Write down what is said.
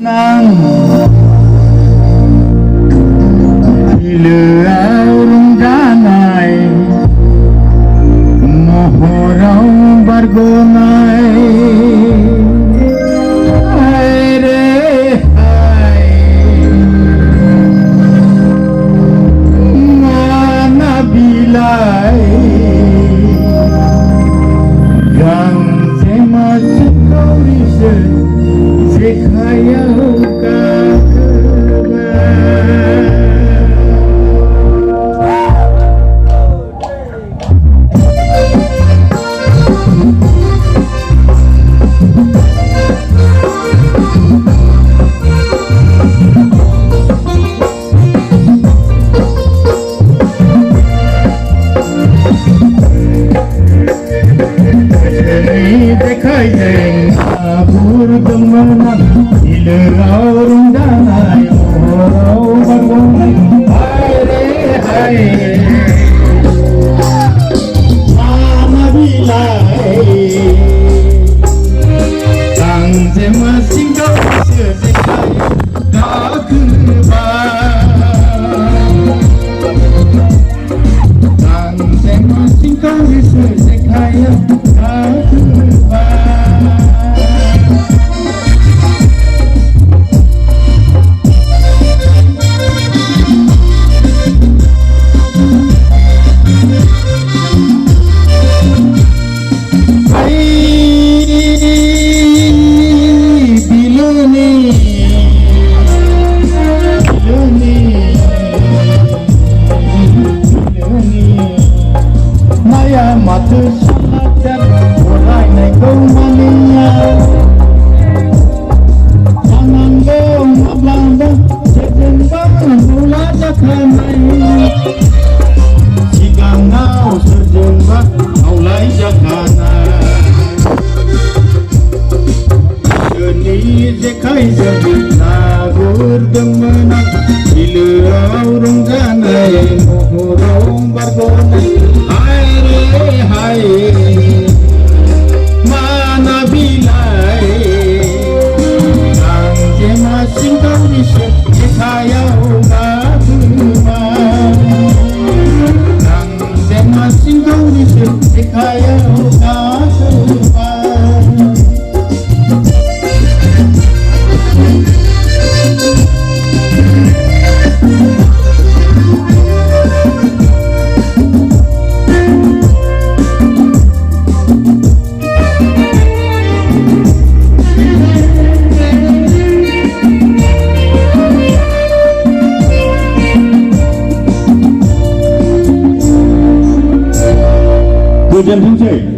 Nang Ilaw danay Mohorau bargonay Ay re ay Mana bilay Gang sema chikauri se Sekhaya ka dekhai deng abur demana ilaw danay mohorau bargonay ay re ay mana bilay kang sema singkau sekai dakba kang sema singkau sekai dakba Maya matu salatar Orai nai kau mania Jangan bong ablang bong Sejeng bong mula jakanai Sigang ngau sejeng bong Aulai jakanai Geni jekai jebi Nagur demenak Ilaw rong janai Mohorau bargonay Hai mana bilai ang jema singkau rise sekayau gaduma ang jema singkau rise sekayau gaduma Cô Trần Thanh Trị